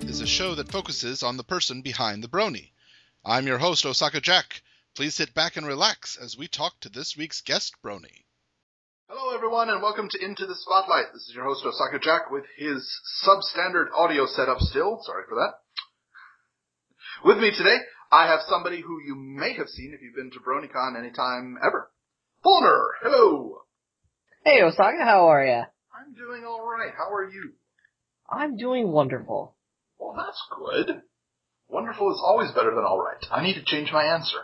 is a show that focuses on the person behind the brony. I'm your host, OsakaJack. Please sit back and relax as we talk to this week's guest brony. Hello, everyone, and welcome to Into the Spotlight. This is your host, OsakaJack, with his substandard audio setup still. Sorry for that. With me today, I have somebody who you may have seen if you've been to BronyCon anytime ever. Feulner, hello! Hey, Osaka, how are ya? I'm doing alright. How are you? I'm doing wonderful. Well, that's good. Wonderful is always better than alright. I need to change my answer.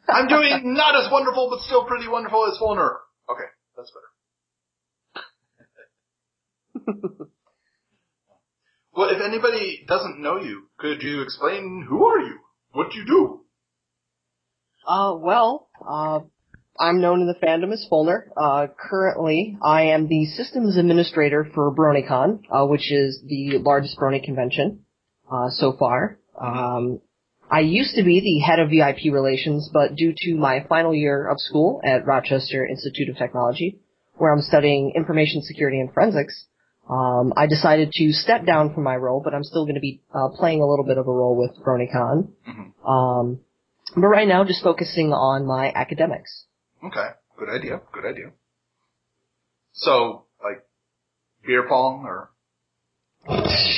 I'm doing not as wonderful, but still pretty wonderful as Feulner. Okay, that's better. Well, if anybody doesn't know you, could you explain who are you? What do you do? I'm known in the fandom as Feulner. Currently, I am the systems administrator for BronyCon, which is the largest brony convention, so far. I used to be the head of VIP relations, but due to my final year of school at Rochester Institute of Technology, where I'm studying information security and forensics, I decided to step down from my role, but I'm still going to be playing a little bit of a role with BronyCon. But right now, just focusing on my academics. Okay, good idea. So, like, beer pong, or?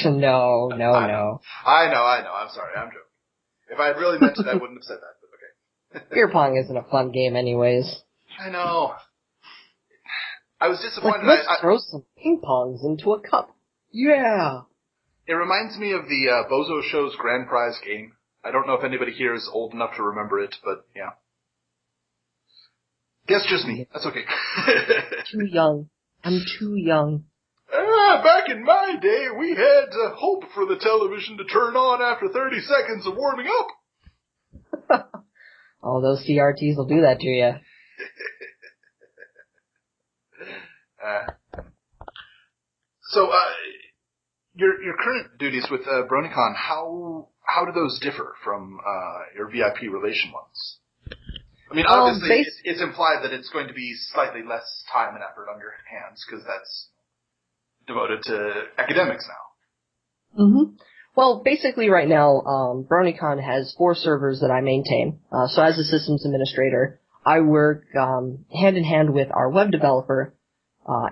No. I know. I'm sorry, I'm joking. If I had really meant it, I wouldn't have said that, but okay. Beer pong isn't a fun game anyways. I know. I was disappointed. Let's throw some ping pongs into a cup. Yeah. It reminds me of the Bozo Show's grand prize game. I don't know if anybody here is old enough to remember it, but yeah. Guess just me. That's okay. Too young. I'm too young. Back in my day, we had to hope for the television to turn on after 30 seconds of warming up. Oh, those CRTs will do that to you. So, your current duties with BronyCon, how do those differ from your VIP relation ones? I mean, obviously, it's implied that it's going to be slightly less time and effort on your hands, because that's devoted to academics now. Well, basically right now, BronyCon has 4 servers that I maintain. So as a systems administrator, I work hand in hand with our web developer,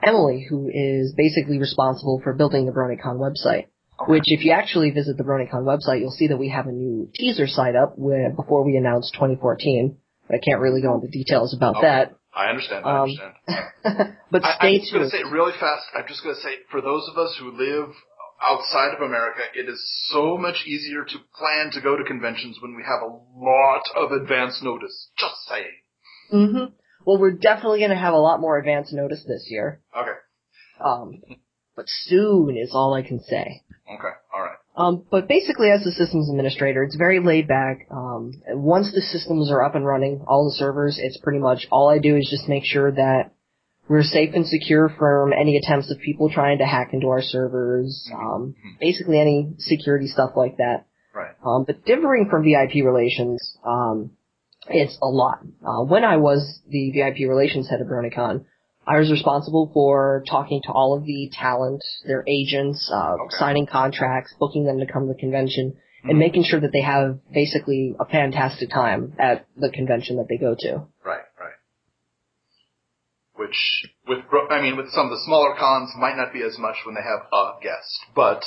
Emily, who is basically responsible for building the BronyCon website. Okay. Which, if you actually visit the BronyCon website, you'll see that we have a new teaser site up before we announce 2014. I can't really go into details about that. I understand. But stay tuned. Really fast, I'm just going to say, for those of us who live outside of America, it is so much easier to plan to go to conventions when we have a lot of advance notice. Just saying. Well, we're definitely going to have a lot more advance notice this year. Okay. But soon is all I can say. Okay, alright. But basically, as the systems administrator, it's very laid back. Once the systems are up and running, all the servers, it's pretty much all I do is just make sure that we're safe and secure from any attempts of people trying to hack into our servers, basically any security stuff like that. Right. But differing from VIP relations, it's a lot. When I was the VIP relations head of BronyCon, I was responsible for talking to all of the talent, their agents, signing contracts, booking them to come to the convention, and making sure that they have basically a fantastic time at the convention that they go to. Right. Which, with some of the smaller cons, might not be as much when they have a guest, but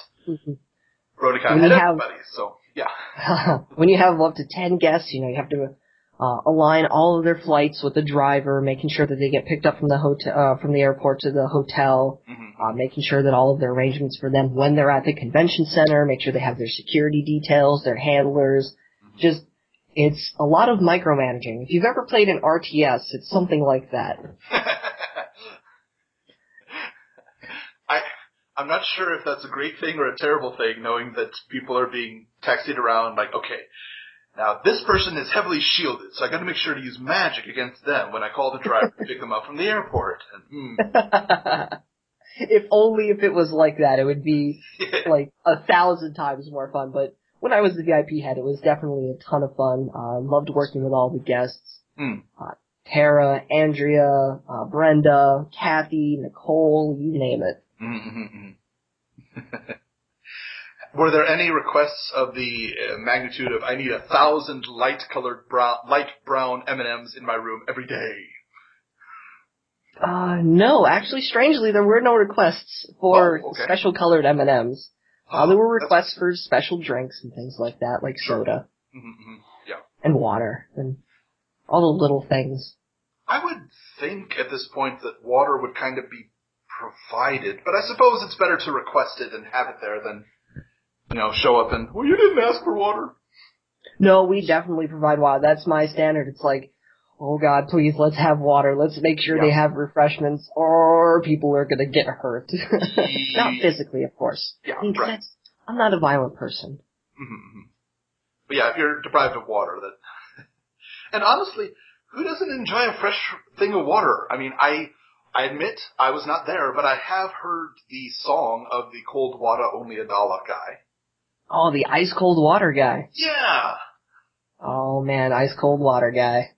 BronyCon had everybody, so yeah. When you have up to 10 guests, you have to align all of their flights with the driver, making sure that they get picked up from the hotel, from the airport to the hotel, making sure that all of their arrangements for them when they're at the convention center, make sure they have their security details, their handlers. It's a lot of micromanaging. If you've ever played an RTS, it's something like that. I'm not sure if that's a great thing or a terrible thing, knowing that people are being taxied around like, okay, now, this person is heavily shielded, so I gotta make sure to use magic against them when I call the driver to pick them up from the airport. If only if it was like that, it would be like 1,000 times more fun. But when I was the VIP head, it was definitely a ton of fun. Loved working with all the guests. Tara, Andrea, Brenda, Kathy, Nicole, you name it. Were there any requests of the magnitude of, I need 1,000 light brown M&Ms in my room every day? No. Actually, strangely, there were no requests for special colored M&Ms. There were requests for special drinks and things like that, like soda. Mm-hmm. Yeah. And water. And all the little things. I would think at this point that water would kind of be provided, but I suppose it's better to request it and have it there than, show up and, well, you didn't ask for water. No, we definitely provide water. That's my standard. It's like, oh God, please, let's have water. Let's make sure they have refreshments, or people are going to get hurt. Not physically, of course. Yeah, right. I'm not a violent person. Mm-hmm. But yeah, if you're deprived of water, that... And honestly, who doesn't enjoy a fresh thing of water? I mean, I admit I was not there, but I have heard the song of the cold water, only $1 guy. Oh, the ice cold water guy. Yeah. Oh man, ice cold water guy.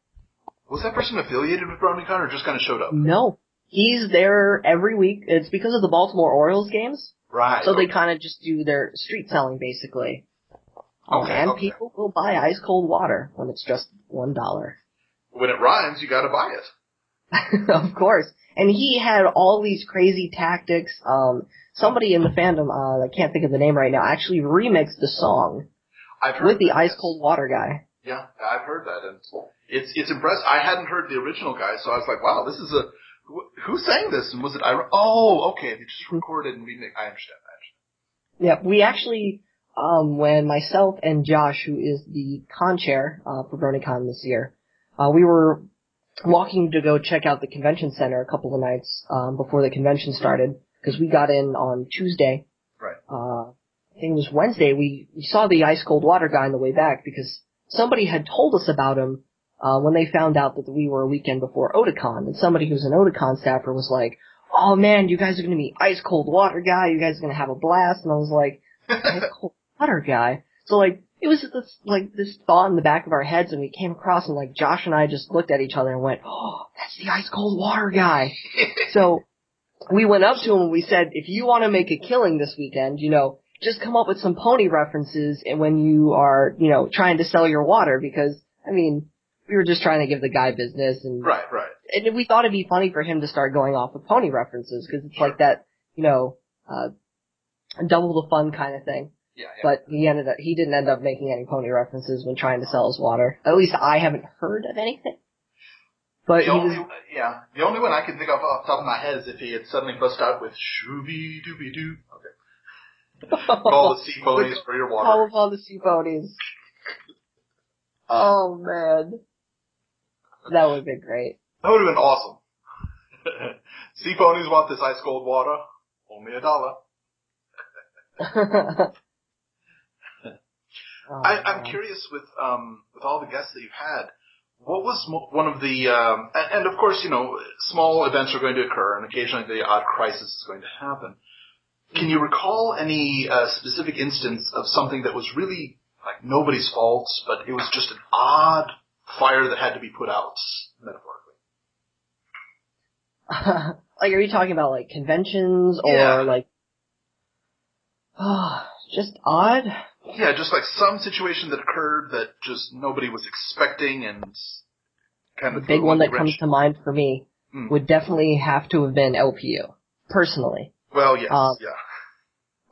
Was that person affiliated with BronyCon or just kind of showed up? No. He's there every week. It's because of the Baltimore Orioles games. Right. So they kind of just do their street selling, basically. And people will buy ice cold water when it's just $1. When it rhymes, you gotta buy it. Of course. And he had all these crazy tactics. Somebody in the fandom, I can't think of the name right now, actually remixed the song with the ice cold water guy. Yeah, I've heard that, and it's impressive. I hadn't heard the original guy, so I was like, wow, this is who sang this, and was it okay, they just recorded and remixed. I understand. Yeah, we actually, when myself and Josh, who is the con chair for BronyCon this year, we were walking to go check out the convention center a couple of nights before the convention started, because we got in on Tuesday. Right. I think it was Wednesday. We saw the ice cold water guy on the way back because somebody had told us about him when they found out that we were a weekend before Otakon, and somebody who's an Otakon staffer was like, "Oh man, you guys are going to meet ice cold water guy. You guys are going to have a blast." And I was like, "Ice cold water guy?" So like, it was this thought in the back of our heads, and we came across, and like Josh and I just looked at each other and went, "Oh, that's the ice cold water guy." So we went up to him and we said, "If you want to make a killing this weekend, just come up with some pony references and when you are, trying to sell your water," because I mean, we were just trying to give the guy business, and right. And we thought it'd be funny for him to start going off with pony references because it's like that, double the fun kind of thing. Yeah. But he didn't end up making any pony references when trying to sell his water. At least I haven't heard of anything. But the only one I can think of off the top of my head is if he had suddenly bust out with shooby dooby doo. Okay. Call the sea ponies for your water. Call upon the sea ponies. Oh man. That would have been great. That would have been awesome. Sea ponies want this ice cold water. Only $1. I'm curious with all the guests that you've had, what was one of the, and of course, small events are going to occur and occasionally the odd crisis is going to happen. Can you recall any specific instance of something that was really like nobody's fault, but it was just an odd fire that had to be put out, metaphorically? Like, are you talking about like conventions or like, just odd? Yeah, just like some situation that occurred that just nobody was expecting and kind of... The big one that comes to mind for me would definitely have to have been LPU, personally. Well, yes, yeah.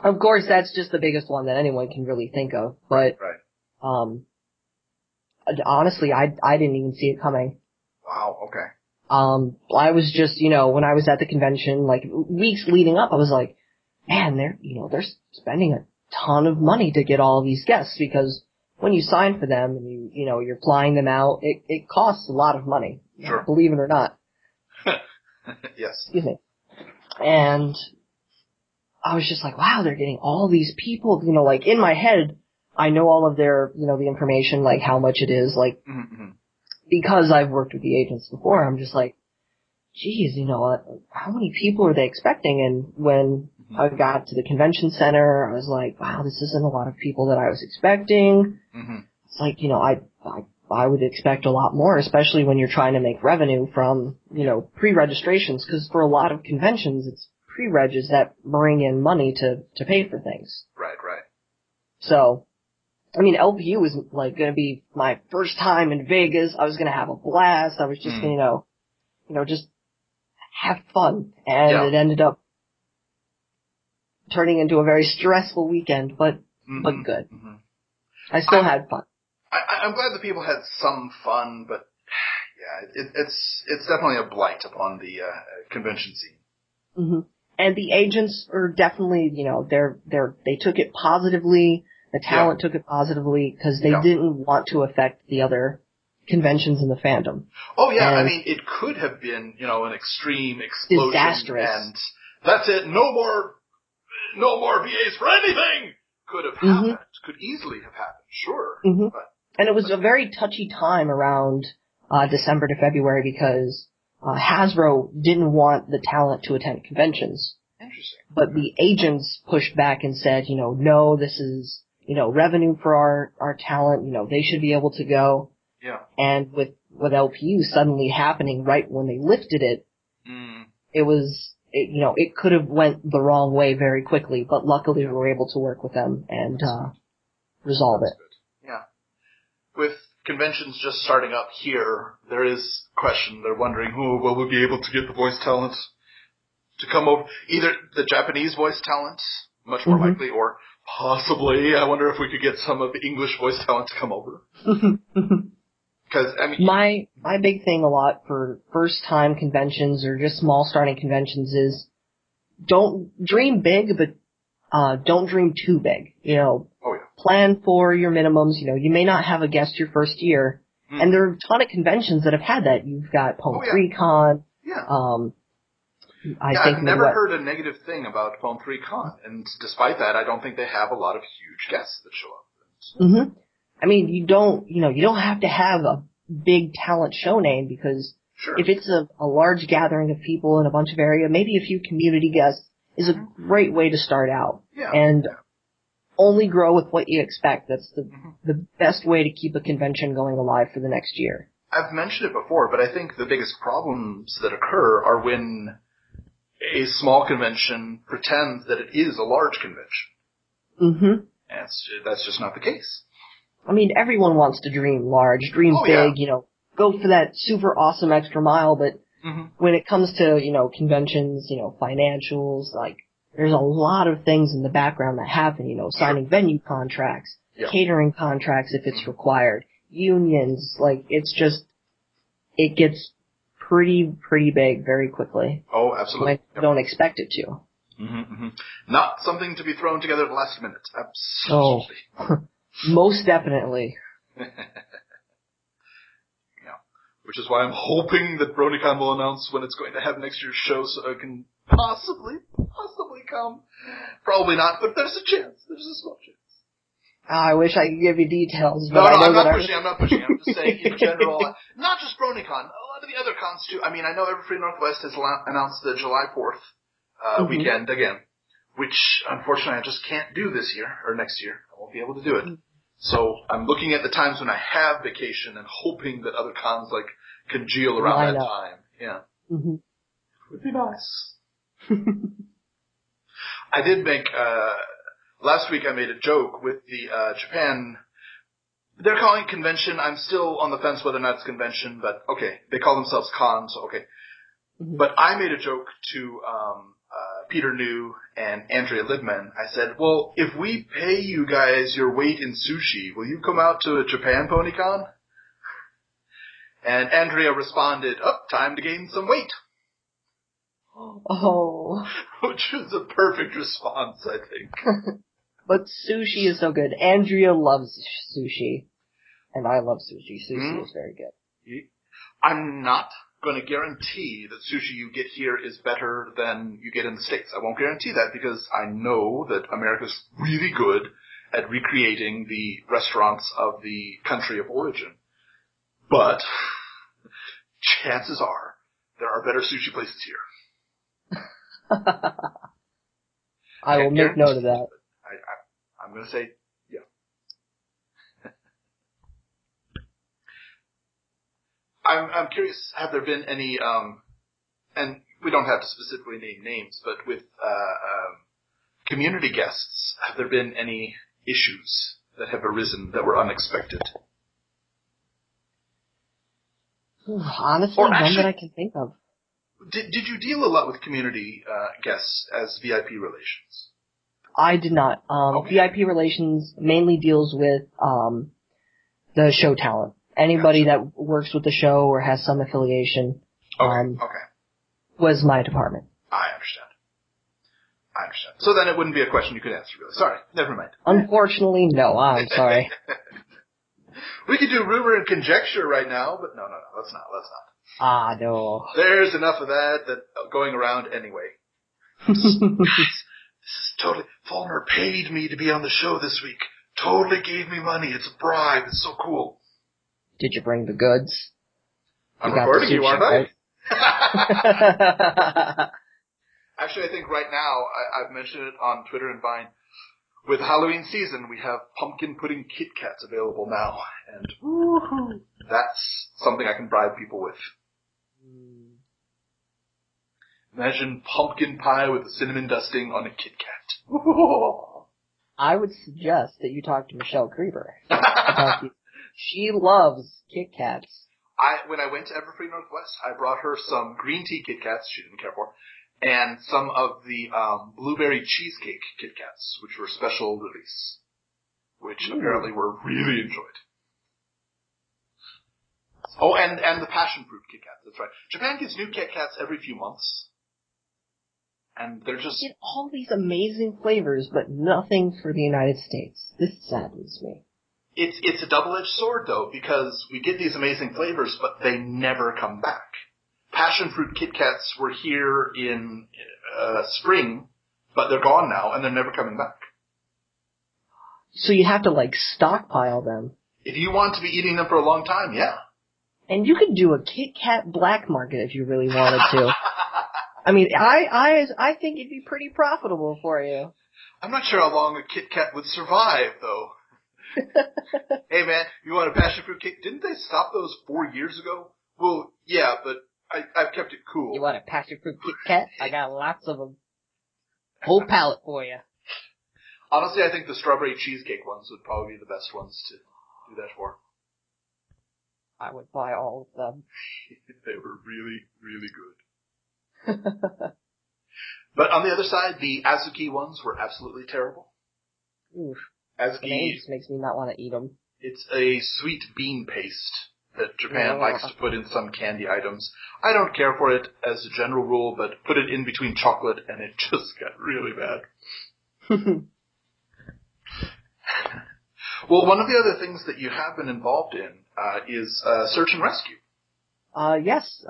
Of course, that's just the biggest one that anyone can really think of, but... Right. Honestly, I didn't even see it coming. Wow, okay. I was just, when I was at the convention, like, weeks leading up, I was like, man, they're spending a ton of money to get all of these guests, because when you sign for them and you're flying them out, it costs a lot of money. Sure. Believe it or not. Yes. Excuse me. And I was just like, wow, they're getting all these people, like, in my head, I know all of their, the information, like how much it is, like, because I've worked with the agents before, I'm just like, geez, how many people are they expecting? And when I got to the convention center, I was like, wow, this isn't a lot of people that I was expecting. It's like, I would expect a lot more, especially when you're trying to make revenue from, pre-registrations, because for a lot of conventions, it's pre-regs that bring in money to pay for things. Right. So, I mean, LPU was like going to be my first time in Vegas. I was going to have a blast. I was just going to, just have fun. And it ended up turning into a very stressful weekend, but good. Mm-hmm. I still had fun. I'm glad that people had some fun, but yeah, it's definitely a blight upon the convention scene. Mm-hmm. And the agents are definitely, they took it positively. The talent took it positively because they didn't want to affect the other conventions in the fandom. Oh yeah, I mean, it could have been, an extreme explosion. Disastrous. And that's it. No more VAs for anything could have happened. Could easily have happened. Sure. Mm-hmm. And it was a very touchy time around December to February because Hasbro didn't want the talent to attend conventions. Interesting. But the agents pushed back and said, no, this is, revenue for our talent, they should be able to go. Yeah. And with LPU suddenly happening right when they lifted it, it could have went the wrong way very quickly, but luckily we were able to work with them and resolve it. Good. Yeah. With conventions just starting up here, there is question. They're wondering, will we be able to get the voice talent to come over? Either the Japanese voice talent, much more likely, or possibly, I wonder if we could get some of the English voice talent to come over. Because, I mean... My big thing a lot for first-time conventions or just small starting conventions is don't dream big, but don't dream too big. Plan for your minimums. You may not have a guest your first year. And there are a ton of conventions that have had that. You've got Pwn 3 Con. Yeah. I've never heard a negative thing about Pwn 3 Con, and despite that, I don't think they have a lot of huge guests that show up. I mean, you don't have to have a big talent show name because if it's a large gathering of people in a bunch of area, maybe a few community guests is a great way to start out. Yeah. And only grow with what you expect. That's the best way to keep a convention going alive for the next year. I've mentioned it before, but I think the biggest problems that occur are when a small convention pretends that it is a large convention. And that's just not the case. I mean, everyone wants to dream large, dream big, go for that super awesome extra mile, but when it comes to, conventions, financials, there's a lot of things in the background that happen, signing venue contracts, catering contracts if it's required, unions, it gets pretty big very quickly. Oh, absolutely. I don't expect it to. Not something to be thrown together at the last minute. Absolutely. Oh, most definitely. Which is why I'm hoping that BronyCon will announce when it's going to have next year's show so I can possibly come. Probably not, but there's a chance. There's a small chance. I wish I could give you details. But I'm not pushing. I'm just saying in general, not just BronyCon, a lot of the other cons too. I mean, I know Everfree Northwest has announced the July 4th weekend again, which unfortunately I just can't do this year, or next year. I won't be able to do it. So I'm looking at the times when I have vacation and hoping that other cons congeal around that time. Yeah. Would be nice. I did make, last week I made a joke with the, Japan, they're calling it convention. I'm still on the fence whether or not it's convention, but okay. They call themselves cons, so okay. But I made a joke to, Peter New and Andrea Libman. I said, well, if we pay you guys your weight in sushi, will you come out to a Japan PonyCon? And Andrea responded, time to gain some weight. Oh. Which is a perfect response, I think. But sushi is so good. Andrea loves sushi. And I love sushi. Sushi is very good. I'm not going to guarantee that sushi you get here is better than you get in the States. I won't guarantee that because I know that America's really good at recreating the restaurants of the country of origin. But chances are there are better sushi places here. I will make note of that. I'm going to say, yeah. I'm curious, have there been any, and we don't have to specifically name names, but with community guests, have there been any issues that have arisen that were unexpected? Honestly, none that I can think of. Did you deal a lot with community guests as VIP relations? I did not. Okay. VIP relations mainly deals with the show talent. Anybody that works with the show or has some affiliation was my department. I understand. So then it wouldn't be a question you could answer, really. Sorry, never mind. Unfortunately, no. I'm sorry. We could do rumor and conjecture right now, but no, let's not. Ah, no. There's enough of that going around anyway. Guys, this is totally... Feulner paid me to be on the show this week. Totally gave me money. It's a bribe. It's so cool. Did you bring the goods? I'm recording you, aren't I? Right? Actually, I think right now, I've mentioned it on Twitter and Vine, with Halloween season, we have pumpkin pudding Kit Kats available now, and woohoo, that's something I can bribe people with. Imagine pumpkin pie with a cinnamon dusting on a Kit Kat. I would suggest that you talk to Michelle Creeper about these. She loves Kit Kats. When I went to Everfree Northwest, I brought her some green tea Kit Kats she didn't care for, and some of the blueberry cheesecake Kit Kats, which were special release, which apparently were really enjoyed. Oh, and the passion fruit Kit Kats, that's right. Japan gets new Kit Kats every few months. And they're just... They get all these amazing flavors, but nothing for the United States. This saddens me. It's a double-edged sword, though, because we get these amazing flavors, but they never come back. Passion fruit Kit Kats were here in spring, but they're gone now, and they're never coming back. So you have to, stockpile them. If you want to be eating them for a long time, yeah. And you could do a Kit Kat black market if you really wanted to. I mean, I think it'd be pretty profitable for you. I'm not sure how long a Kit Kat would survive, though. Hey, man, you want a passion fruit Kit? Didn't they stop those 4 years ago? Well, yeah, but I've kept it cool. You want a passion fruit Kit Kat? I got lots of them. Whole pallet for you. Honestly, I think the strawberry cheesecake ones would probably be the best ones to do that for. I would buy all of them. They were really, really good. But on the other side, the Azuki ones were absolutely terrible. Oof. Azuki, the name just makes me not want to eat them. It's a sweet bean paste that Japan likes to put in some candy items. I don't care for it as a general rule, but put it in between chocolate and it just got really bad. Well, one of the other things that you have been involved in is search and rescue. Yes.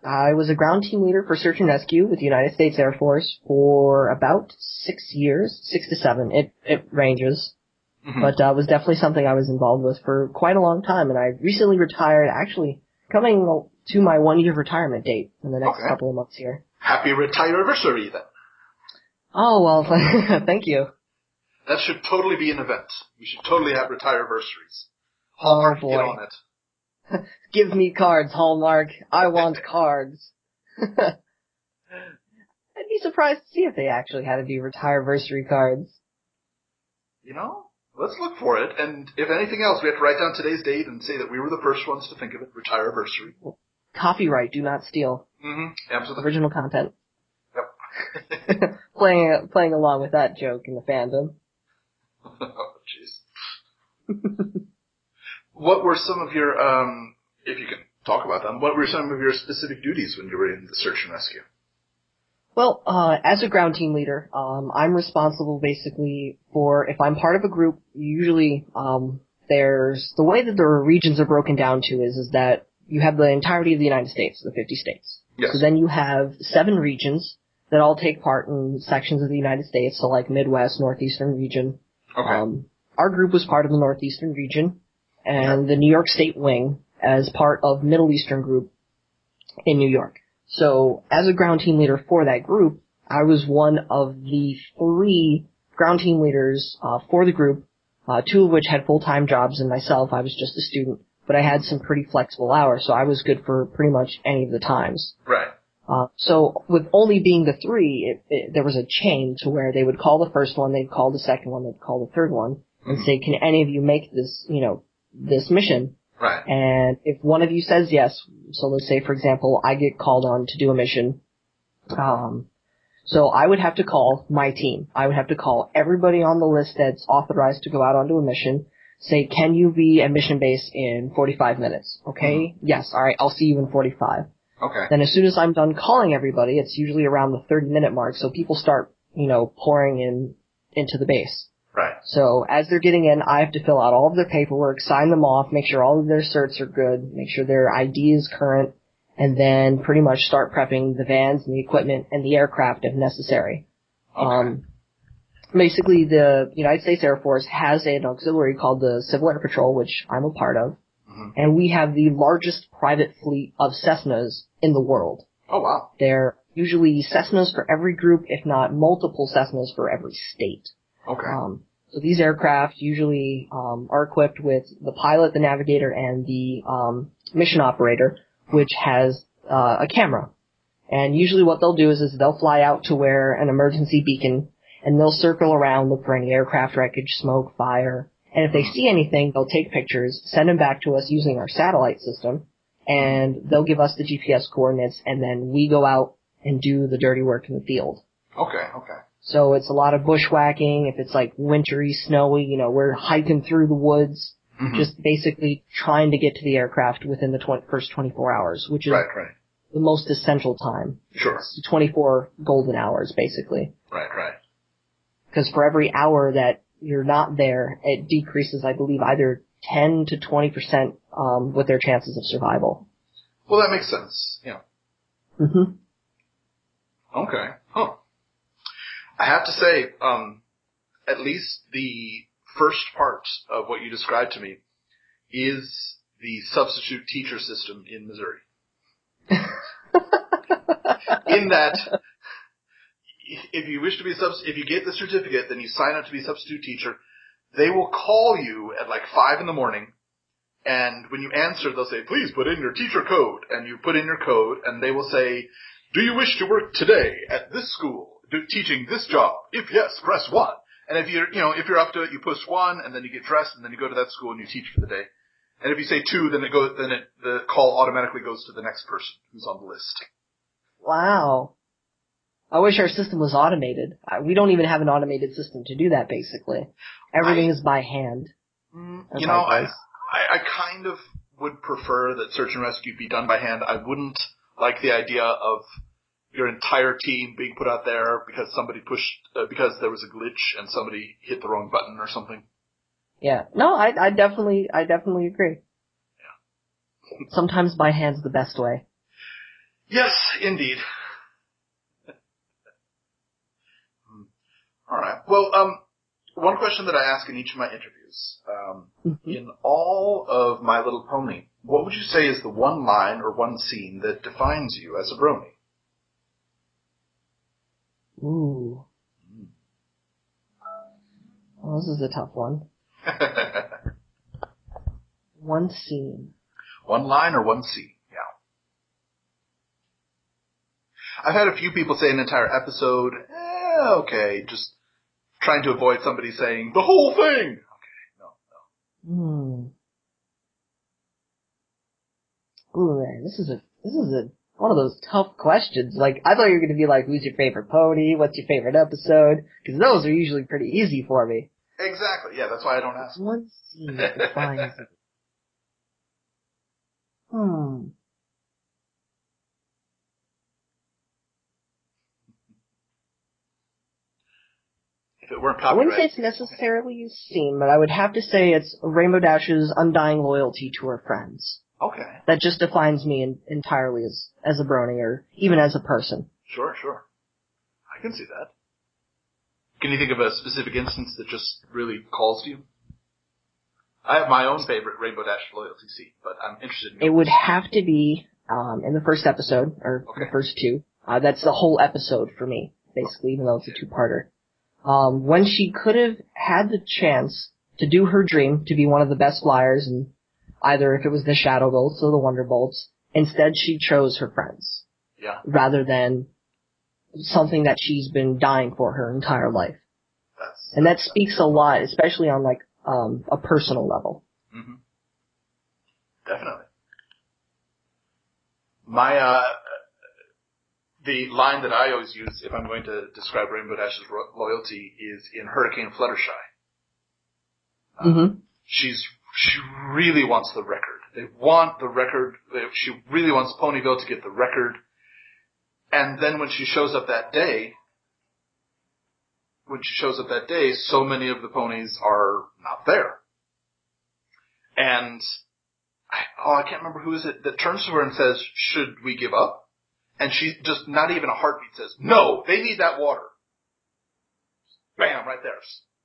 I was a ground team leader for search and rescue with the United States Air Force for about 6 years, 6 to 7. It ranges. Mm-hmm. But was definitely something I was involved with for quite a long time. And I recently retired, actually coming to my 1-year retirement date in the next couple of months here. Happy retire-versary then. Oh, well, thank you. That should totally be an event. We should totally have retire-versaries. Oh, boy. Get on it. Give me cards, Hallmark. I want cards. I'd be surprised to see if they actually had any retire-versary cards. You know, let's look for it. And if anything else, we have to write down today's date and say that we were the first ones to think of it. Retire-versary. Copyright, do not steal. Mm-hmm. Absolutely. Original content. Yep. Playing along with that joke in the fandom. Oh, jeez. What were some of your, if you can talk about them, what were some of your specific duties when you were in the search and rescue? Well, as a ground team leader, I'm responsible basically for, if I'm part of a group, usually, there's, the way that the regions are broken down to is that you have the entirety of the United States, the 50 states. Yes. So then you have 7 regions that all take part in sections of the United States, so like Midwest, Northeastern region. Okay. Our group was part of the Northeastern region, and the New York State wing as part of Middle Eastern group in New York. So, as a ground team leader for that group, I was one of the 3 ground team leaders for the group, 2 of which had full-time jobs, and myself, I was just a student, but I had some pretty flexible hours, so I was good for pretty much any of the times. Right. So, with only being the 3, there was a chain to where they would call the first one, they'd call the second one, they'd call the third one, and say, can any of you make this, this mission? Right. And if one of you says yes, so let's say, for example, I get called on to do a mission, so I would have to call my team. I would have to call everybody on the list that's authorized to go out onto a mission, say, can you be at mission base in 45 minutes? Okay? Yes. All right. I'll see you in 45. Okay. Then as soon as I'm done calling everybody, it's usually around the 30-minute mark, so people start, pouring into the base. Right. So as they're getting in, I have to fill out all of their paperwork, sign them off, make sure all of their certs are good, make sure their ID is current, and then pretty much start prepping the vans and the equipment and the aircraft if necessary. Okay. Basically, the United States Air Force has an auxiliary called the Civil Air Patrol, which I'm a part of, and we have the largest private fleet of Cessnas in the world. Oh, wow. They're usually Cessnas for every group, if not multiple Cessnas for every state. Okay. So these aircraft usually are equipped with the pilot, the navigator, and the mission operator, which has a camera. And usually what they'll do is they'll fly out to where an emergency beacon, and they'll circle around, look for any aircraft wreckage, smoke, fire. And if they see anything, they'll take pictures, send them back to us using our satellite system, and they'll give us the GPS coordinates, and then we go out and do the dirty work in the field. Okay. So it's a lot of bushwhacking. If it's like wintry, snowy, we're hiking through the woods, just basically trying to get to the aircraft within the first 24 hours, which is the most essential time. Sure. It's 24 golden hours, basically. Right. Because for every hour that you're not there, it decreases, I believe, either 10 to 20% with their chances of survival. Well, that makes sense. Yeah. Okay. Huh. I have to say, at least the first part of what you described to me is the substitute teacher system in Missouri. In that, if you wish to be if you get the certificate, then you sign up to be a substitute teacher. They will call you at like 5 a.m, and when you answer, they'll say, please put in your teacher code. And you put in your code, and they will say, do you wish to work today at this school, teaching this job? If yes, press 1. And if you're up to it, you push 1, and then you get dressed, and then you go to that school and you teach for the day. And if you say 2, then the call automatically goes to the next person who's on the list. Wow. I wish our system was automated. We don't even have an automated system to do that, basically. Everything is by hand. I kind of would prefer that search and rescue be done by hand. I wouldn't like the idea of your entire team being put out there because somebody because there was a glitch and somebody hit the wrong button or something. Yeah. No, I definitely agree. Yeah. Sometimes by hand's the best way. Yes, indeed. All right. Well, one question that I ask in each of my interviews, in all of My Little Pony, what would you say is the one line or one scene that defines you as a brony? Ooh. Well, this is a tough one. One scene. One line or one scene, yeah. I've had a few people say an entire episode, okay, just trying to avoid somebody saying, the whole thing! Okay, no. Ooh, man, this is one of those tough questions. Like, I thought you were gonna be like, who's your favorite pony? What's your favorite episode? Because those are usually pretty easy for me. Exactly, yeah, that's why I don't ask. One scene that defines it. If it weren't I wouldn't say copyrighted. it's necessarily a scene, but I would have to say it's Rainbow Dash's undying loyalty to her friends. Okay. That just defines me entirely as a brony, or even as a person. Sure. I can see that. Can you think of a specific instance that just really calls to you? I have my own favorite Rainbow Dash loyalty scene, but I'm interested in it would have to be in the first episode, or the first two. That's the whole episode for me, basically, even though it's a two-parter. When she could have had the chance to do her dream, to be one of the best flyers, and either if it was the Shadow Bolts or the Wonder Bolts, instead she chose her friends. Yeah. Rather than something that she's been dying for her entire life. That's and that speaks a lot, especially on like a personal level. Mm-hmm. Definitely. My, the line that I always use if I'm going to describe Rainbow Dash's loyalty is in Hurricane Fluttershy. She really wants the record. They want the record. She really wants Ponyville to get the record. And then when she shows up that day, so many of the ponies are not there. And I can't remember who is it that turns to her and says, "Should we give up?" And she just, not even a heartbeat, says, "No, they need that water." Bam, right there.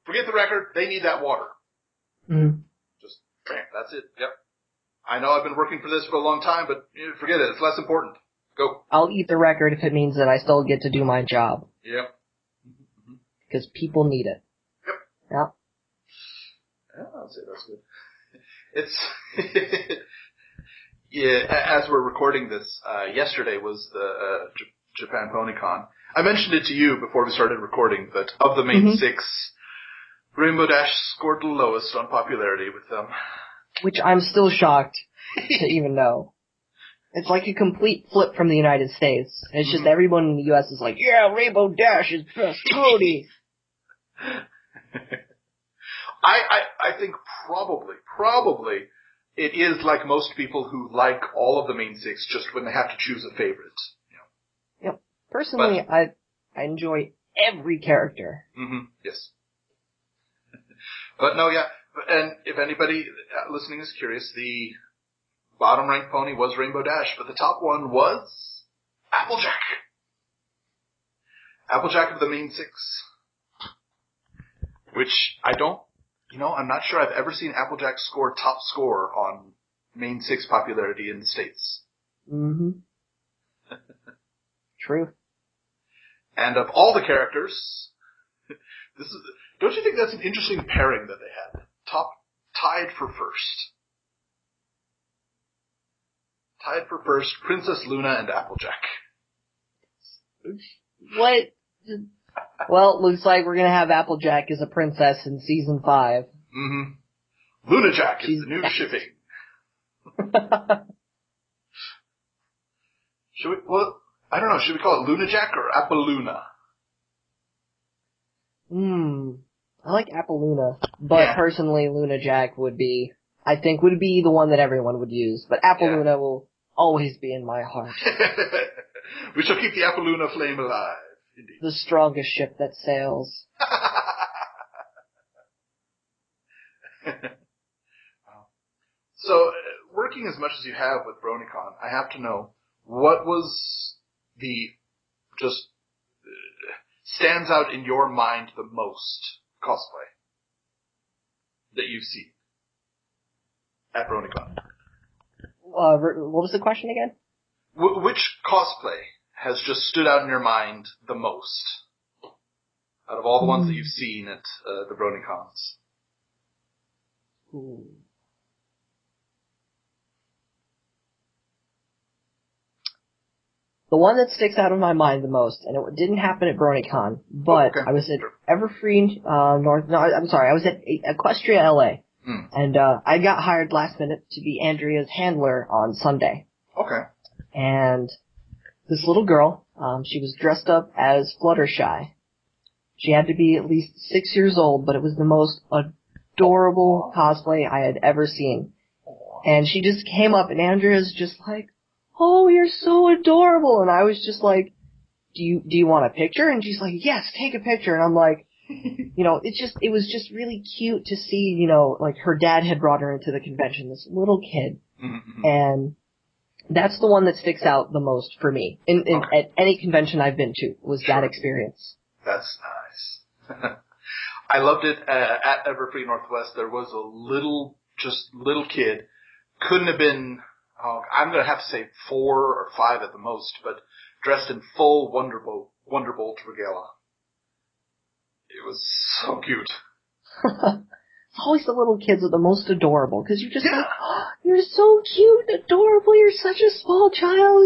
Forget the record. They need that water. Just bam. That's it. Yep. I know I've been working for this for a long time, but forget it. It's less important. Go. I'll eat the record if it means that I still get to do my job. Yep. Because people need it. Yep. Yeah. Yeah, I'd say that's good. It's yeah. As we're recording this, yesterday was the Japan PonyCon. I mentioned it to you before we started recording, but of the main six, Rainbow Dash scored the lowest on popularity with them. Which I'm still shocked to even know. It's like a complete flip from the United States. It's just everyone in the U.S. is like, yeah, Rainbow Dash is best pony. I think probably it is like most people who like all of the main six just when they have to choose a favorite. Yep. Personally, I enjoy every character. Yes. But no, yeah. And if anybody listening is curious, the bottom ranked pony was Rainbow Dash, but the top one was Applejack. Applejack of the main six. Which I'm not sure I've ever seen Applejack score top score on main six popularity in the States. True. And of all the characters, don't you think that's an interesting pairing that they had? Tied for first, Princess Luna and Applejack. What? Well, looks like we're gonna have Applejack as a princess in season 5. Lunajack is the new shipping. I don't know, should we call it Lunajack or Appaluna? I like Appaluna, but personally Lunajack would be the one that everyone would use, but Appaluna will always be in my heart. We shall keep the Appaluna flame alive. Indeed. The strongest ship that sails. So, working as much as you have with BronyCon, I have to know, what was the stands out in your mind the most cosplay that you've seen at BronyCon? What was the question again? Which cosplay has just stood out in your mind the most out of all the ones that you've seen at the BronyCons? The one that sticks out in my mind the most, and it didn't happen at BronyCon, but I was at Everfree I was at Equestria LA, and I got hired last minute to be Andrea's handler on Sunday. Okay. And this little girl, she was dressed up as Fluttershy. She had to be at least 6 years old, but it was the most adorable cosplay I had ever seen. And she just came up, and Andrea's just like, "Oh, you're so adorable." And I was just like, do you want a picture? And she's like, "Yes, take a picture." And I'm like, it was just really cute to see, like her dad had brought her into the convention, this little kid. And that's the one that sticks out the most for me at any convention I've been to, was that experience. That's nice. I loved it at Everfree Northwest. There was a little kid, couldn't have been, I'm going to have to say 4 or 5 at the most, but dressed in full Wonderbolt regalia. It was so cute. Always the little kids are the most adorable, because you're just like, oh, you're so cute and adorable, you're such a small child,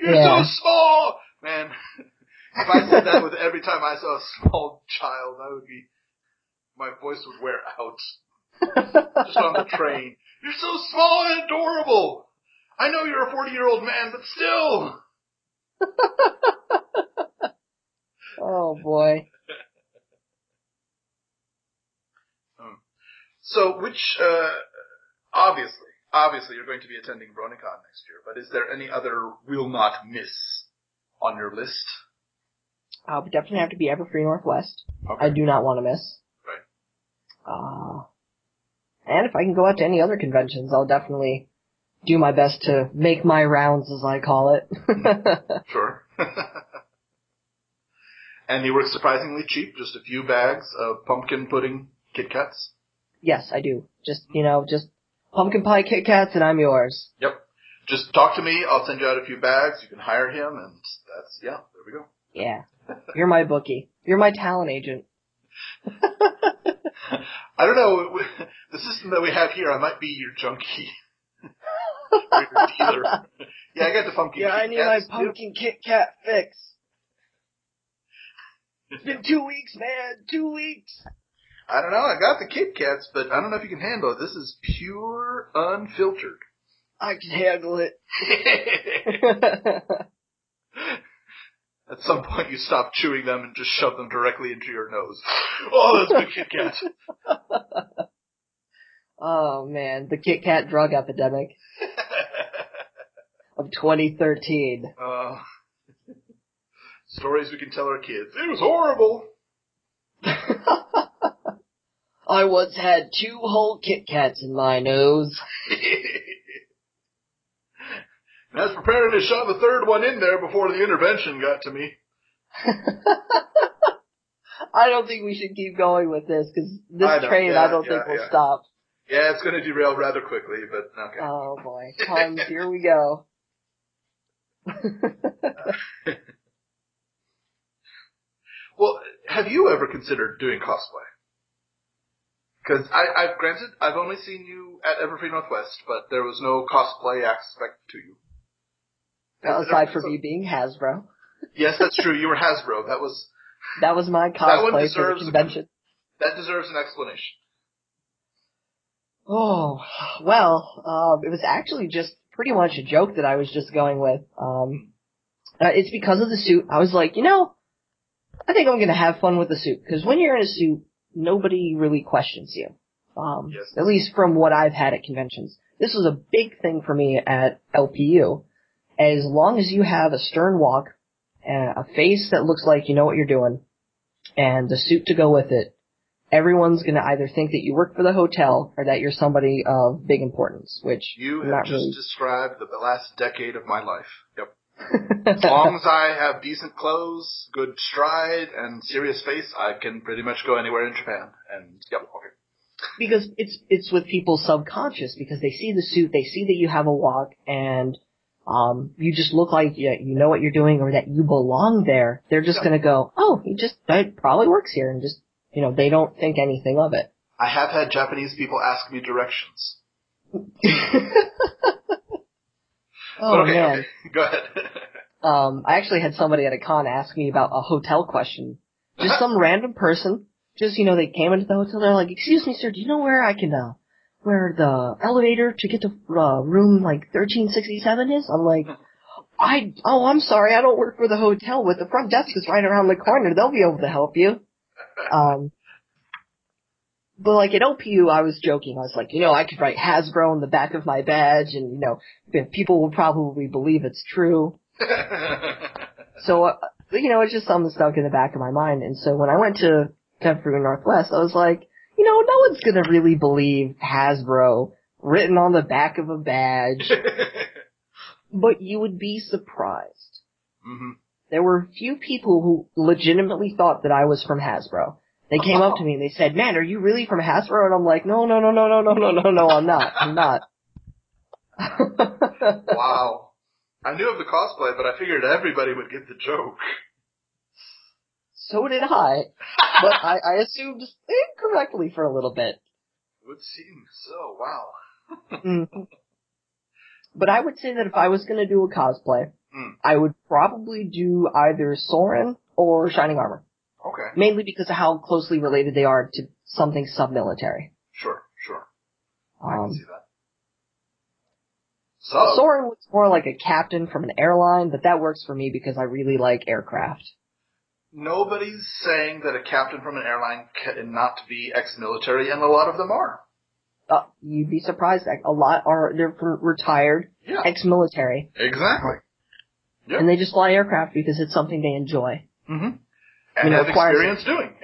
You're so small! Man, if I said that with every time I saw a small child, I would be my voice would wear out. Just on the train. You're so small and adorable! I know you're a 40-year-old man, but still! Oh, boy. So, which, obviously you're going to be attending BronyCon next year, but is there any other will not miss on your list? Would definitely have to be Everfree Northwest. Okay. I do not want to miss. Right. And if I can go out to any other conventions, I'll definitely do my best to make my rounds, as I call it. Sure. And they were surprisingly cheap, just a few bags of pumpkin pudding Kit Kats. Yes, I do. Just pumpkin pie Kit Kats and I'm yours. Yep. Just talk to me, I'll send you out a few bags, you can hire him, and there we go. Yeah. You're my bookie. You're my talent agent. I don't know, the system that we have here, I might be your junkie. Or your dealer. Yeah, I got the pumpkin Kit Kats. I need my pumpkin Kit Kat fix. It's been 2 weeks, man. 2 weeks. I don't know, I got the Kit Kats, but I don't know if you can handle it. This is pure unfiltered. I can handle it. At some point you stop chewing them and just shove them directly into your nose. Oh, that's good Kit Kat. Oh man, the Kit Kat drug epidemic of 2013. Stories we can tell our kids. It was horrible. I once had 2 whole Kit Kats in my nose. And I was preparing to shove a third one in there before the intervention got to me. I don't think we should keep going with this, because this train I don't think will stop. Yeah, it's going to derail rather quickly, but okay. Oh boy. Puns, here we go. Well, have you ever considered doing cosplay? Because I've only seen you at Everfree Northwest, but there was no cosplay aspect to you. Aside from you being Hasbro. Yes, that's true. You were Hasbro. That was my cosplay for the convention. That deserves an explanation. Oh, well, it was actually just pretty much a joke that I was just going with. It's because of the suit. I was like, I think I'm going to have fun with the suit, because when you're in a suit, nobody really questions you. Yes. At least from what I've had at conventions. This was a big thing for me at LPU. As long as you have a stern walk, a face that looks like you know what you're doing, and the suit to go with it, everyone's going to either think that you work for the hotel or that you're somebody of big importance, which you have just described the last decade of my life. Yep. As long as I have decent clothes, good stride, and serious face, I can pretty much go anywhere in Japan. And yep, okay. Because it's with people's subconscious, because they see the suit, they see that you have a walk, and you just look like you know what you're doing, or that you belong there. They're just going to go, oh, that probably works here, and just, they don't think anything of it. I have had Japanese people ask me directions. Oh, okay, man. Okay. Go ahead. I actually had somebody at a con ask me about a hotel question. Just some random person. Just, they came into the hotel, they're like, excuse me, sir, do you know where I can, where the elevator to get to, room, 1367 is? I'm like, I'm sorry, I don't work for the hotel, but the front desk is right around the corner, they'll be able to help you. But at OPU, I was joking. I was like, I could write Hasbro on the back of my badge, and, people will probably believe it's true. So, it's just something stuck in the back of my mind. And so when I went to Everfree Northwest, I was like, no one's gonna really believe Hasbro written on the back of a badge. But you would be surprised. Mm-hmm. There were few people who legitimately thought that I was from Hasbro. They came up to me and they said, man, are you really from Hasbro? And I'm like, no, I'm not. Wow. I knew of the cosplay, but I figured everybody would get the joke. So did I. But I assumed incorrectly for a little bit. It would seem so, wow. Mm-hmm. But I would say that if I was going to do a cosplay, I would probably do either Soren or Shining Armor. Okay. Mainly because of how closely related they are to something sub-military. Sure. I can see that. So, Soren looks more like a captain from an airline, but that works for me because I really like aircraft. nobody's saying that a captain from an airline cannot be ex-military, and a lot of them are. You'd be surprised. A lot they're retired, ex-military. Exactly. Yep. And they just fly aircraft because it's something they enjoy. Mm-hmm. And have experience doing,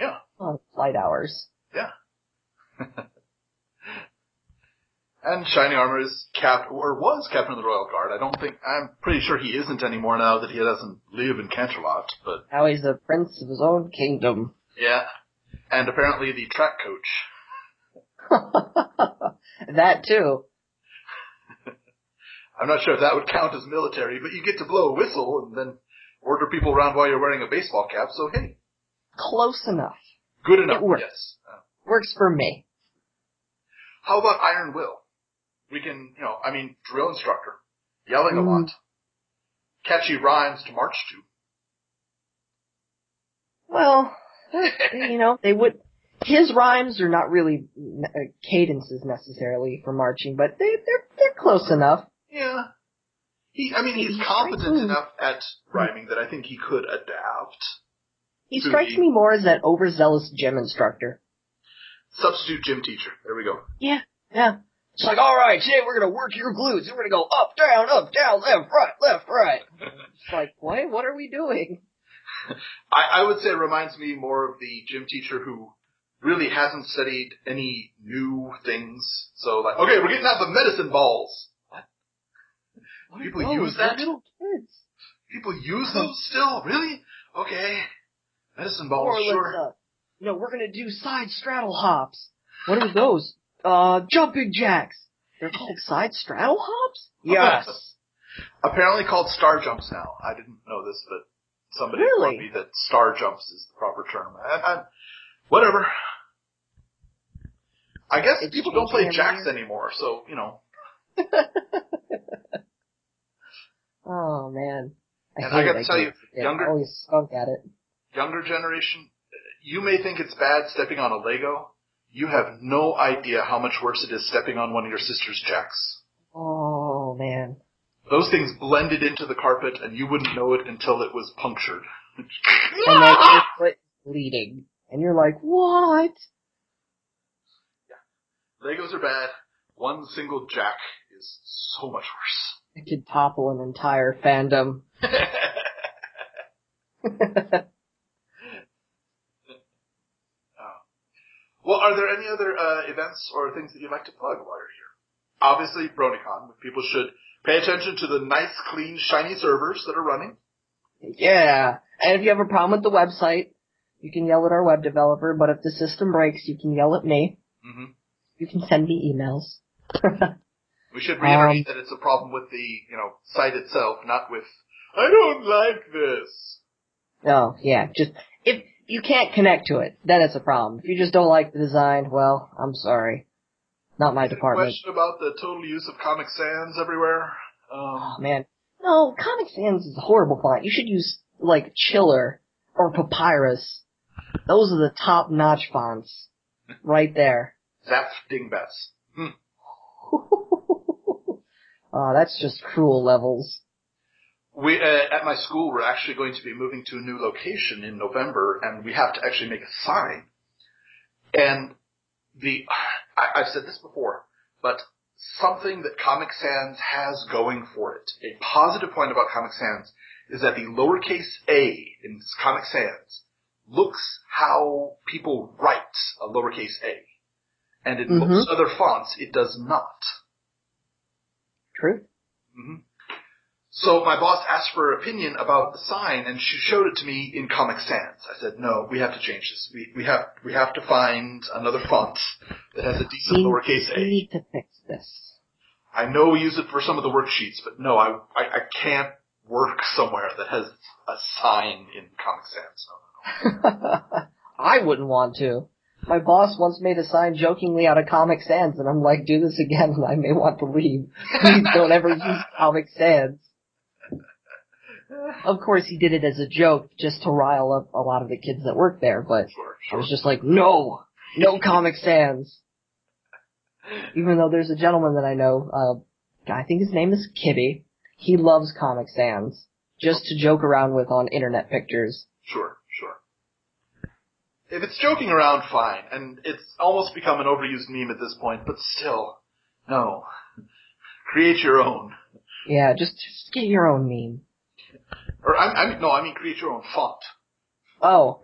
flight hours. Yeah. And Shiny Armor is was captain of the Royal Guard. I'm pretty sure he isn't anymore now that he doesn't live in Canterlot, but... Now he's the prince of his own kingdom. Yeah. And apparently the track coach. That too. I'm not sure if that would count as military, but you get to blow a whistle and then order people around while you're wearing a baseball cap, so hey. Close enough. Good enough, it works. Yes. Works for me. How about Iron Will? We can, drill instructor. Yelling a lot. Catchy rhymes to march to. Well, they would... His rhymes are not really cadences necessarily for marching, but they're close enough. Yeah. He's competent enough at rhyming that I think he could adapt. He strikes me more as that overzealous gym instructor. Substitute gym teacher. There we go. Yeah. It's like, all right, today we're going to work your glutes. We're going to go up, down, left, right. It's like, what are we doing? I would say it reminds me more of the gym teacher who really hasn't studied any new things. So like, okay, we're getting out the medicine balls. What? People use that? Little kids. People use those still? Really? Okay. Medicine balls, sure. We're going to do side straddle hops. What are those? Jumping jacks. They're called side straddle hops? Yes. Apparently called star jumps now. I didn't know this, but somebody told me that star jumps is the proper term. Whatever. I guess people don't play jacks anymore, so, Oh, man. I gotta tell you, I always skunk at it. Younger generation, you may think it's bad stepping on a Lego. You have no idea how much worse it is stepping on one of your sister's jacks. Oh, man. Those things blended into the carpet, and you wouldn't know it until it was punctured. And then your foot bleeding. And you're like, what? Yeah. Legos are bad. One single jack is so much worse. It could topple an entire fandom. Well, are there any other events or things that you'd like to plug while you're here? Obviously, BronyCon. People should pay attention to the nice, clean, shiny servers that are running. Yeah. And if you have a problem with the website, you can yell at our web developer, but if the system breaks, you can yell at me. Mm-hmm. You can send me emails. We should reiterate that it's a problem with the, site itself, not with, I don't like this. Oh, yeah. Just, if you can't connect to it, then it's a problem. If you just don't like the design, well, I'm sorry. Not my department. Question about the total use of Comic Sans everywhere? Oh, man. No, Comic Sans is a horrible font. You should use, Chiller or Papyrus. Those are the top-notch fonts. Right there. Zap Dingbats. That's just cruel levels. We, at my school, we're actually going to be moving to a new location in November, and we have to actually make a sign. And I've said this before, but something that Comic Sans has going for it, a positive point about Comic Sans, is that the lowercase a in Comic Sans looks how people write a lowercase a. And in most other fonts, it does not. True. Mm-hmm. So my boss asked for her opinion about the sign, and she showed it to me in Comic Sans. I said, no, we have to change this. We have to find another font that has a decent lowercase a. We need to fix this. I know we use it for some of the worksheets, but no, I can't work somewhere that has a sign in Comic Sans. No. I wouldn't want to. My boss once made a sign jokingly out of Comic Sans, and I'm like, do this again and I may want to leave. Please don't ever use Comic Sans. Of course, he did it as a joke, just to rile up a lot of the kids that work there, but Sure. I was just like, no! No Comic Sans. Even though there's a gentleman that I know, I think his name is Kibby. He loves Comic Sans, just to joke around with on internet pictures. Sure. If it's joking around, fine. And it's almost become an overused meme at this point, but still, no. Create your own. Yeah, just get your own meme. Or, I mean create your own font. Oh,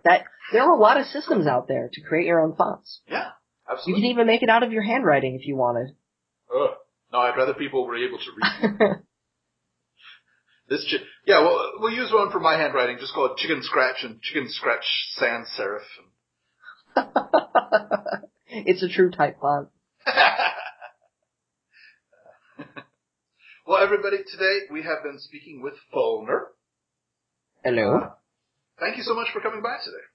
there are a lot of systems out there to create your own fonts. Yeah, absolutely. You can even make it out of your handwriting if you wanted. No, I'd rather people were able to read. We'll use one for my handwriting. Just call it Chicken Scratch and Chicken Scratch Sans Serif. It's a true type font. Well, everybody, today we have been speaking with Feulner. Hello. Thank you so much for coming by today.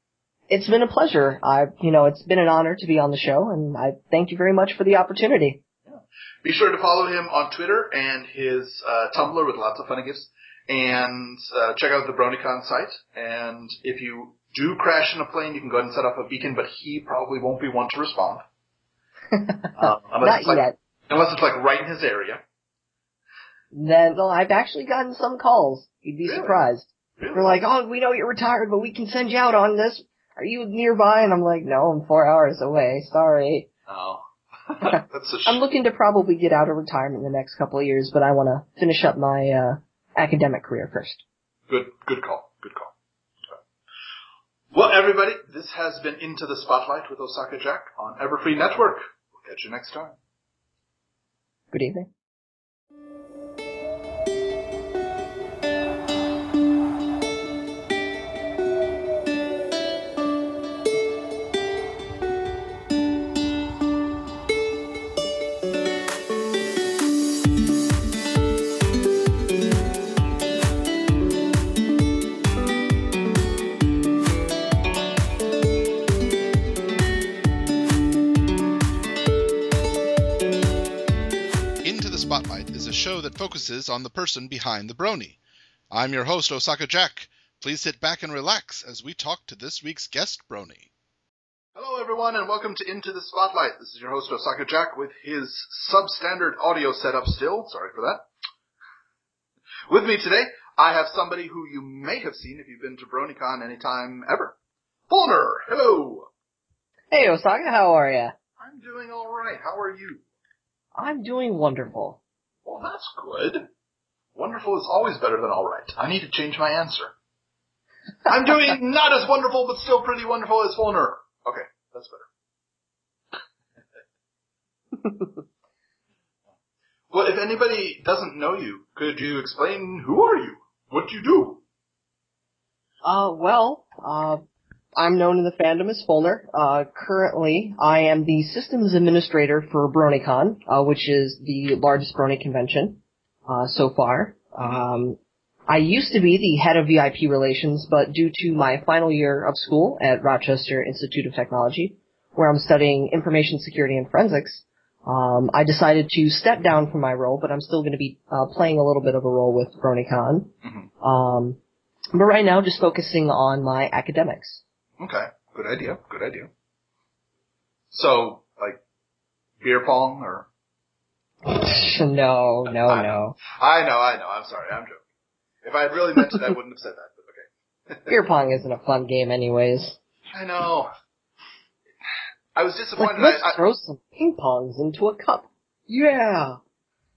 It's been a pleasure. It's been an honor to be on the show, and I thank you very much for the opportunity. Yeah. Be sure to follow him on Twitter and his Tumblr with lots of funny gifs, and check out the BronyCon site. And if you do crash in a plane, you can go ahead and set off a beacon, but he probably won't be one to respond. Not yet. Unless it's right in his area. Well, I've actually gotten some calls. You'd be surprised. Really? They're like, oh, we know you're retired, but we can send you out on this. Are you nearby? And I'm like, no, I'm 4 hours away. Sorry. Oh. That's a I'm looking to probably get out of retirement in the next couple of years, but I want to finish up my academic career first. Good call. Well, everybody, this has been Into the Spotlight with OsakaJack on Everfree Network. We'll catch you next time. Good evening. Spotlight is a show that focuses on the person behind the brony. I'm your host, OsakaJack. Please sit back and relax as we talk to this week's guest brony. Hello, everyone, and welcome to Into the Spotlight. This is your host, OsakaJack, with his substandard audio setup still. Sorry for that. With me today, I have somebody who you may have seen if you've been to BronyCon anytime ever. Feulner, hello. Hey, Osaka, how are ya? I'm doing all right. How are you? I'm doing wonderful. Well, that's good. Wonderful is always better than all right. I need to change my answer. I'm doing not as wonderful, but still pretty wonderful as Feulner. Okay, that's better. Well, if anybody doesn't know you, could you explain who are you? What do you do? I'm known in the fandom as Feulner. Currently, I am the systems administrator for BronyCon, which is the largest brony convention so far. I used to be the head of VIP relations, but due to my final year of school at Rochester Institute of Technology, where I'm studying information security and forensics, I decided to step down from my role, but I'm still going to be playing a little bit of a role with BronyCon. Mm-hmm. But right now, just focusing on my academics. Okay, good idea. So, beer pong or? No. I know. I'm sorry. I'm joking. If I had really meant it, I wouldn't have said that, but okay. Beer pong isn't a fun game anyways. I know. I was disappointed. Let's throw some ping pongs into a cup. Yeah.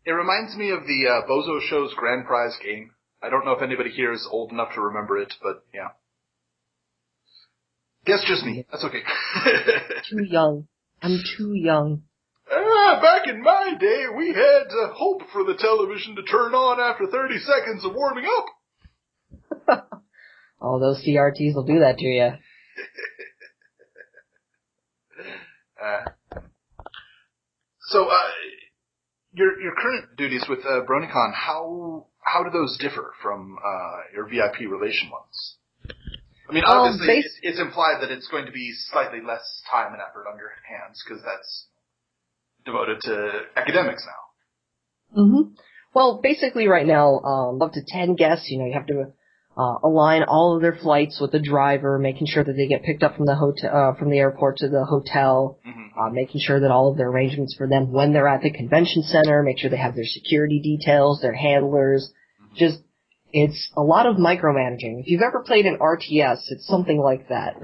It reminds me of the Bozo Show's grand prize game. I don't know if anybody here is old enough to remember it, but yeah. Guess just me. That's okay. Too young. I'm too young. Back in my day, we had to hope for the television to turn on after 30 seconds of warming up. Oh, those CRTs will do that to you. So, your current duties with BronyCon, how do those differ from your VIP relation ones? I mean, obviously, it's implied that it's going to be slightly less time and effort on your hands, because that's devoted to academics now. Mm-hmm. Well, basically right now, up to 10 guests, you have to align all of their flights with the driver, making sure that they get picked up from the hotel, from the airport to the hotel, making sure that all of their arrangements for them when they're at the convention center, make sure they have their security details, their handlers. Just, it's a lot of micromanaging. If you've ever played an RTS, it's something like that.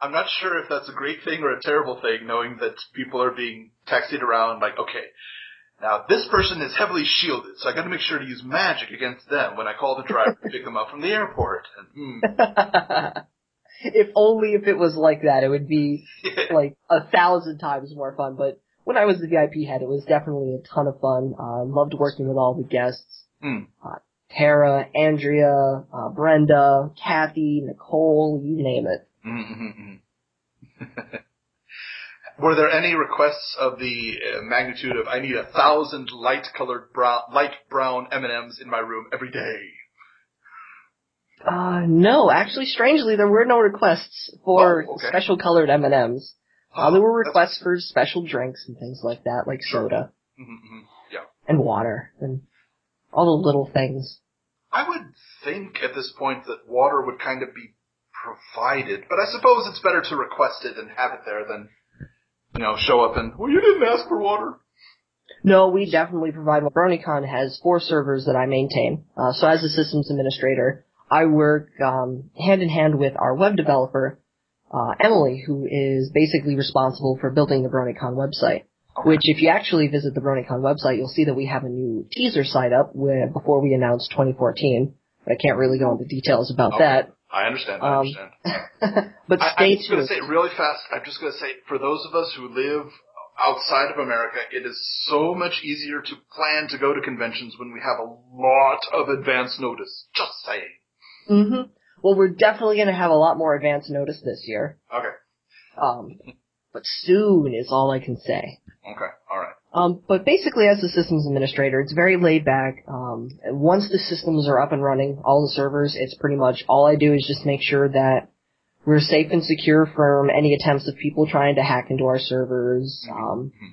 I'm not sure if that's a great thing or a terrible thing, knowing that people are being taxied around like, okay, now this person is heavily shielded, so I got to make sure to use magic against them when I call the driver to pick them up from the airport. And, If only if it was like that, it would be like 1,000 times more fun. But when I was the VIP head, it was definitely a ton of fun. Loved working with all the guests. Tara, Andrea, Brenda, Kathy, Nicole, you name it. Were there any requests of the magnitude of I need 1,000 light brown M&Ms in my room every day? No, actually, strangely, there were no requests for special colored M&Ms. There were requests for special drinks and things like that, like soda. Yeah. And water, and all the little things. I would think at this point that water would kind of be provided, but I suppose it's better to request it and have it there than, show up and, well, you didn't ask for water. No, we definitely provide. BronyCon has 4 servers that I maintain. So as a systems administrator, I work hand in hand with our web developer, Emily, who is basically responsible for building the BronyCon website. Okay. Which, if you actually visit the BronyCon website, you'll see that we have a new teaser site up before we announce 2014. I can't really go into details about that. I understand. But stay tuned. Really fast, I'm just going to say, for those of us who live outside of America, it is so much easier to plan to go to conventions when we have a lot of advance notice. Just saying. Well, we're definitely going to have a lot more advance notice this year. Okay. But soon is all I can say. Okay, alright. But basically, as the systems administrator, it's very laid back. Once the systems are up and running, all the servers, it's pretty much all I do is just make sure that we're safe and secure from any attempts of people trying to hack into our servers,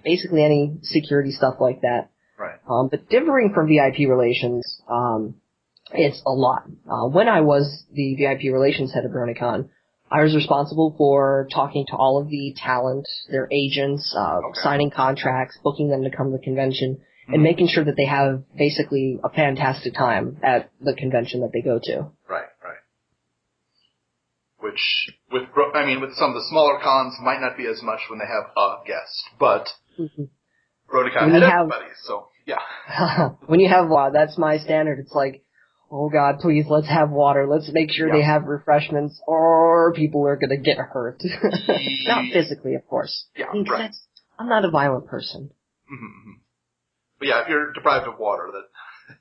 basically any security stuff like that. Right. But differing from VIP relations, it's a lot. When I was the VIP relations head of BronyCon, I was responsible for talking to all of the talent, their agents, signing contracts, booking them to come to the convention, and making sure that they have basically a fantastic time at the convention that they go to. Right. Which, with some of the smaller cons, might not be as much when they have a guest, but BronyCon had everybody, so, yeah. When you have, that's my standard, it's like, oh God, please, let's have water. Let's make sure they have refreshments, or people are going to get hurt. Not physically, of course. Yeah, right. I'm not a violent person. But yeah, if you're deprived of water, that...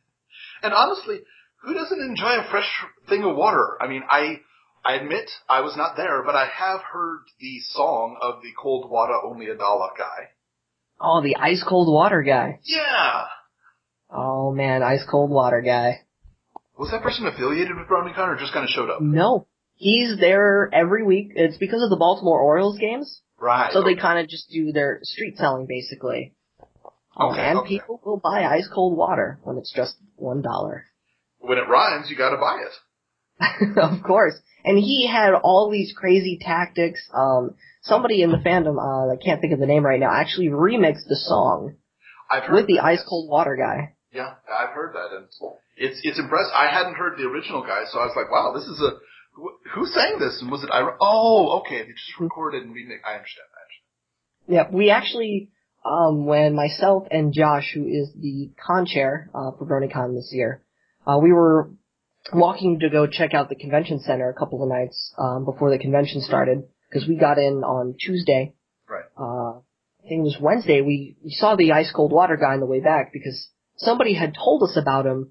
And honestly, who doesn't enjoy a fresh thing of water? I mean, I admit I was not there, but I have heard the song of the cold water, only $1 guy. Oh, the ice cold water guy. Yeah. Oh man, ice cold water guy. Was that person affiliated with BronyCon or just kind of showed up? No. He's there every week. It's because of the Baltimore Orioles games. Right. So they kind of just do their street selling, basically. And people will buy ice cold water when it's just $1. When it rhymes, you gotta buy it. Of course. And he had all these crazy tactics. Somebody in the fandom, I can't think of the name right now, actually remixed the song with the ice cold water guy. Yeah, I've heard that, and it's impressive. I hadn't heard the original guy, so I was like, wow, this is who sang this, and was it Oh, okay, they just recorded and remixed. I understand. Yeah, we actually, when myself and Josh, who is the con chair for BronyCon this year, we were walking to go check out the convention center a couple of nights before the convention started, because we got in on Tuesday. Right. I think it was Wednesday. We saw the ice cold water guy on the way back because somebody had told us about him